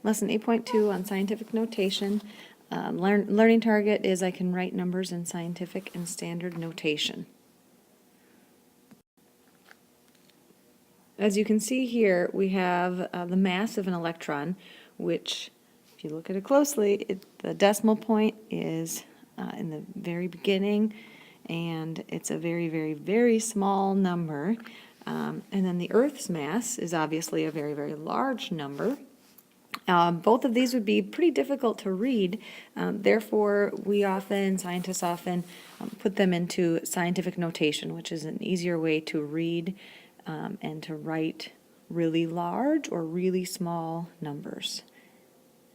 Lesson 8.2 on scientific notation. Learning target is I can write numbers in scientific and standard notation. As you can see here, we have the mass of an electron, which, if you look at it closely, the decimal point is in the very beginning, and it's a very, very, very small number. And then the Earth's mass is obviously a very, very large number. Both of these would be pretty difficult to read, therefore scientists often put them into scientific notation, which is an easier way to read and to write really large or really small numbers.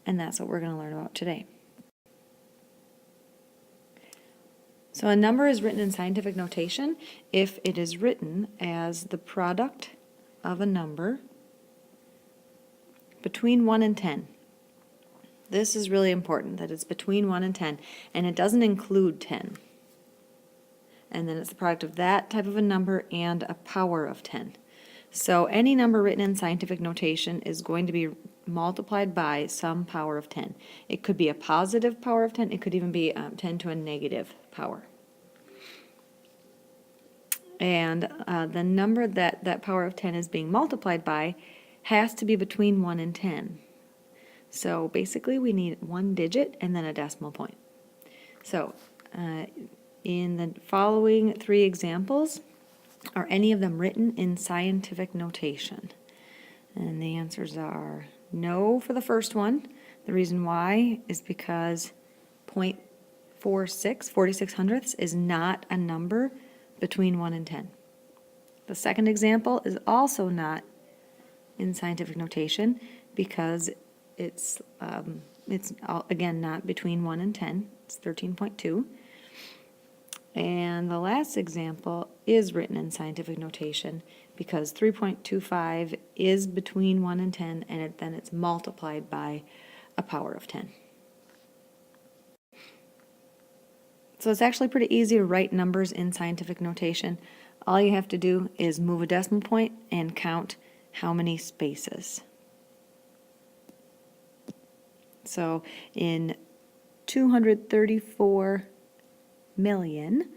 And that's what we're going to learn about today. So a number is written in scientific notation if it is written as the product of a number between 1 and 10. This is really important, that it's between 1 and 10, and it doesn't include 10. And then it's the product of that type of a number and a power of 10. So any number written in scientific notation is going to be multiplied by some power of 10. It could be a positive power of 10, it could even be 10 to a negative power. And the number that power of 10 is being multiplied by has to be between 1 and 10. So basically we need one digit and then a decimal point. So in the following three examples, are any of them written in scientific notation? And the answers are no for the first one. The reason why is because 0.46, 46 hundredths, is not a number between 1 and 10. The second example is also not in scientific notation because it's again not between 1 and 10. It's 13.2. And the last example is written in scientific notation because 3.25 is between 1 and 10, and then it's multiplied by a power of 10. So it's actually pretty easy to write numbers in scientific notation. All you have to do is move a decimal point and count how many spaces. So in 234 million,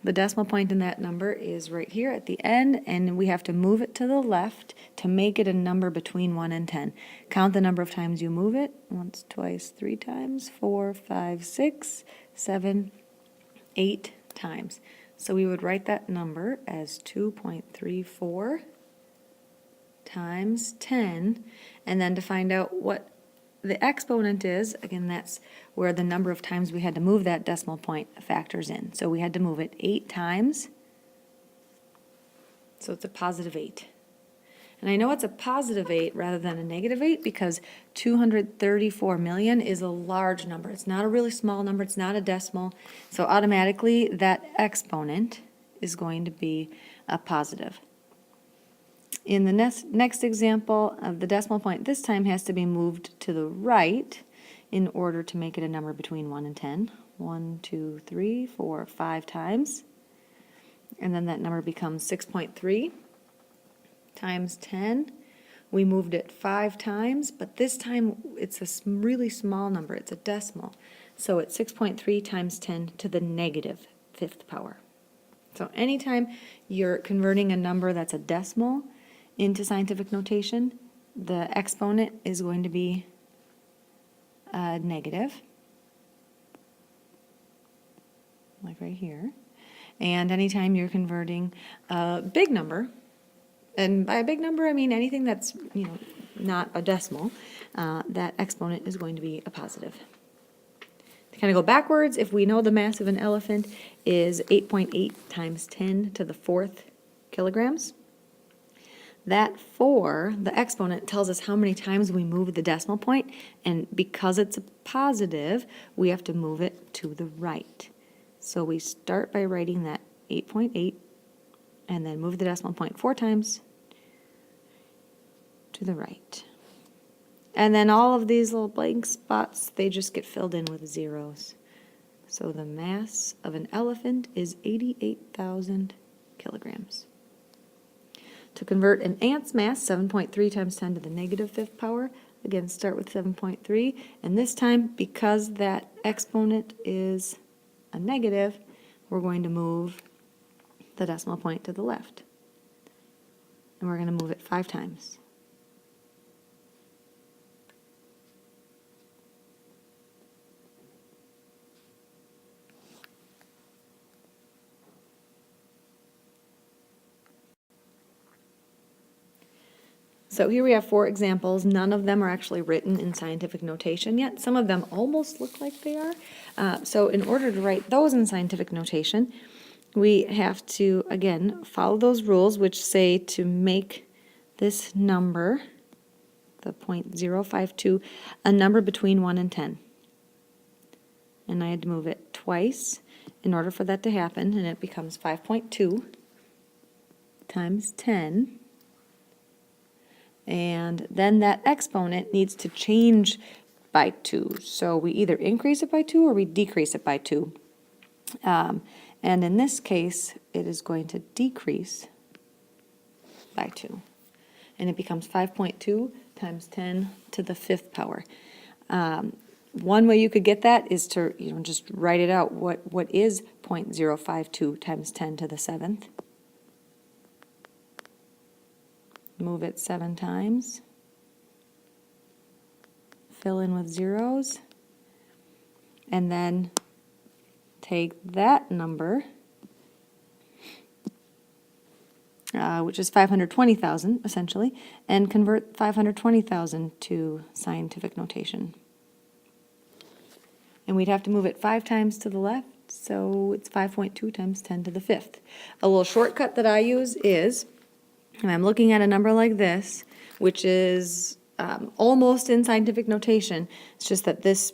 the decimal point in that number is right here at the end, and we have to move it to the left to make it a number between 1 and 10. Count the number of times you move it. Once, twice, 3 times, 4, 5, 6, 7, 8 times. So we would write that number as 2.34 times 10, and then to find out what the exponent is, again, that's where the number of times we had to move that decimal point factors in. So we had to move it 8 times, so it's a positive 8. And I know it's a positive 8 rather than a negative 8 because 234 million is a large number. It's not a really small number, it's not a decimal, so automatically that exponent is going to be a positive. In the next example, the decimal point this time has to be moved to the right in order to make it a number between 1 and 10. 1, 2, 3, 4, 5 times. And then that number becomes 6.3 times 10. We moved it 5 times, but this time it's a really small number. It's a decimal. So it's 6.3 times 10 to the negative 5th power. So anytime you're converting a number that's a decimal into scientific notation, the exponent is going to be negative, like right here. And anytime you're converting a big number, and by a big number I mean anything that's not a decimal, that exponent is going to be a positive. To kind of go backwards, if we know the mass of an elephant is 8.8 times 10 to the 4th kilograms, that 4, the exponent, tells us how many times we move the decimal point, and because it's a positive, we have to move it to the right. So we start by writing that 8.8 and then move the decimal point 4 times to the right. And then all of these little blank spots, they just get filled in with zeros. So the mass of an elephant is 88,000 kilograms. To convert an ant's mass, 7.3 times 10 to the negative 5th power, again, start with 7.3, and this time, because that exponent is a negative, we're going to move the decimal point to the left. And we're going to move it 5 times. So here we have 4 examples. None of them are actually written in scientific notation yet. Some of them almost look like they are. So in order to write those in scientific notation, we have to, again, follow those rules, which say to make this number, the 0.052, a number between 1 and 10. And I had to move it twice in order for that to happen, and it becomes 5.2 times 10. And then that exponent needs to change by 2. So we either increase it by 2 or we decrease it by 2. And in this case, it is going to decrease by 2. And it becomes 5.2 times 10 to the 5th power. One way you could get that is to just write it out. What is 0.052 times 10 to the 7th? Move it 7 times, fill in with zeros, and then take that number, which is 520,000 essentially, and convert 520,000 to scientific notation. And we'd have to move it 5 times to the left, so it's 5.2 times 10 to the 5th. A little shortcut that I use is, and I'm looking at a number like this, which is almost in scientific notation. It's just that this,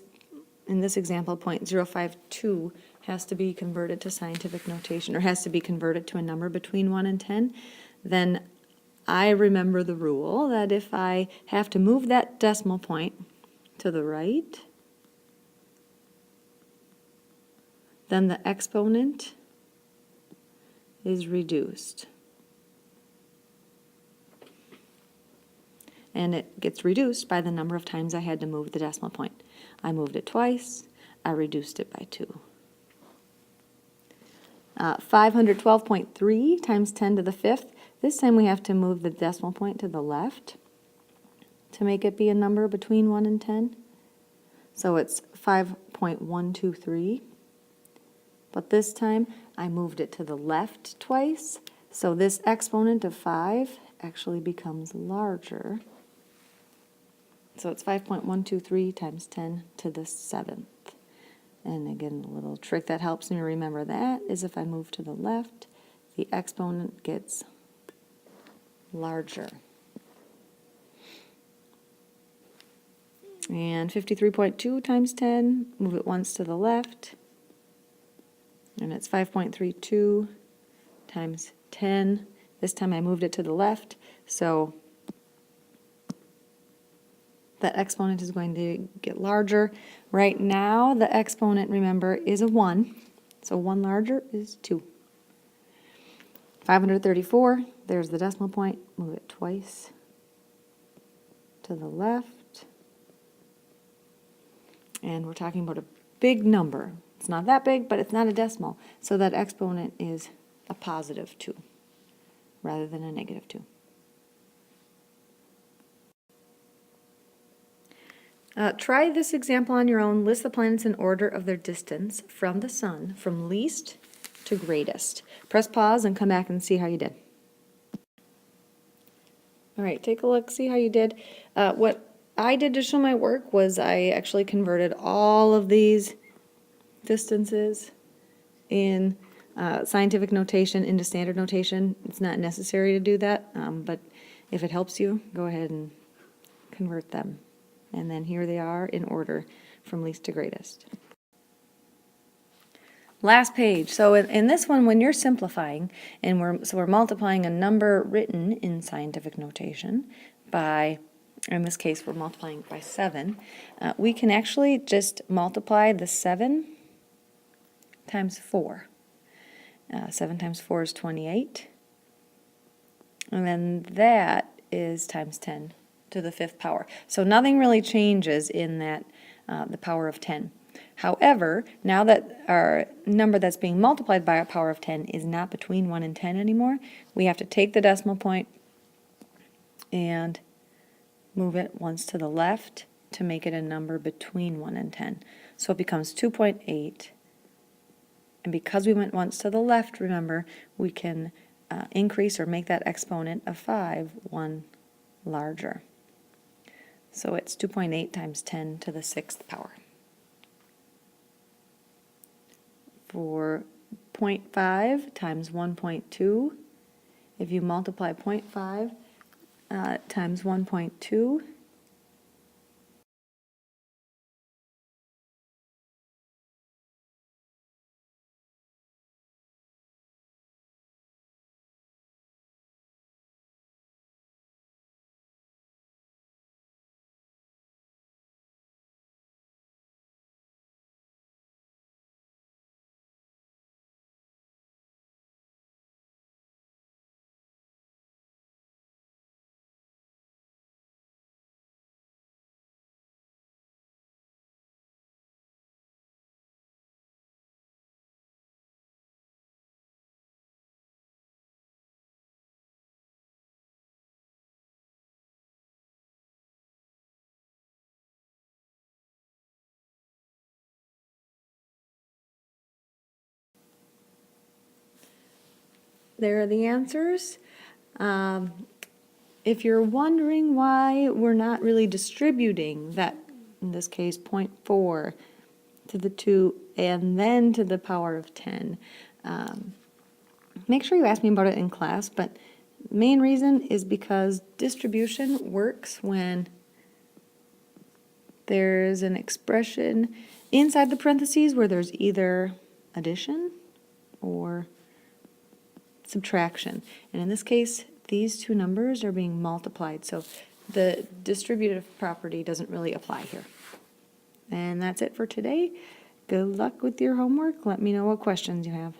in this example, 0.052 has to be converted to scientific notation, or has to be converted to a number between 1 and 10. Then I remember the rule that if I have to move that decimal point to the right, then the exponent is reduced. And it gets reduced by the number of times I had to move the decimal point. I moved it twice, I reduced it by 2. 512.3 times 10 to the 5th. This time we have to move the decimal point to the left to make it be a number between 1 and 10. So it's 5.123. But this time I moved it to the left twice. So this exponent of 5 actually becomes larger. So it's 5.123 times 10 to the 7th. And again, a little trick that helps me remember that is if I move to the left, the exponent gets larger. And 53.2 times 10, move it once to the left, and it's 5.32 times 10. This time I moved it to the left, so that exponent is going to get larger. Right now, the exponent, remember, is a 1. So 1 larger is 2. 534, there's the decimal point. Move it twice to the left. And we're talking about a big number. It's not that big, but it's not a decimal. So that exponent is a positive 2 rather than a negative 2. Try this example on your own. List the planets in order of their distance from the sun, from least to greatest. Press pause and come back and see how you did. All right, take a look, see how you did. What I did to show my work was I actually converted all of these distances in scientific notation into standard notation. It's not necessary to do that, but if it helps you, go ahead and convert them. And then here they are in order from least to greatest. Last page. So in this one, when you're simplifying, and we're multiplying a number written in scientific notation by, in this case, we're multiplying by 7, we can actually just multiply the 7 times 4. 7 times 4 is 28. And then that is times 10. to the 5th power. So nothing really changes in that, the power of 10. However, now that our number that's being multiplied by a power of 10 is not between 1 and 10 anymore, we have to take the decimal point and move it once to the left to make it a number between 1 and 10. So it becomes 2.8. And because we went once to the left, remember, we can increase or make that exponent of 5 one larger. So it's 2.8 times 10 to the 6th power. For 0.5 times 1.2, if you multiply 0.5 times 1.2, there are the answers. If you're wondering why we're not really distributing that, in this case, 0.4 to the 2 and then to the power of 10, make sure you ask me about it in class, but main reason is because distribution works when there's an expression inside the parentheses where there's either addition or subtraction. And in this case, these two numbers are being multiplied, so the distributive property doesn't really apply here. And that's it for today. Good luck with your homework. Let me know what questions you have.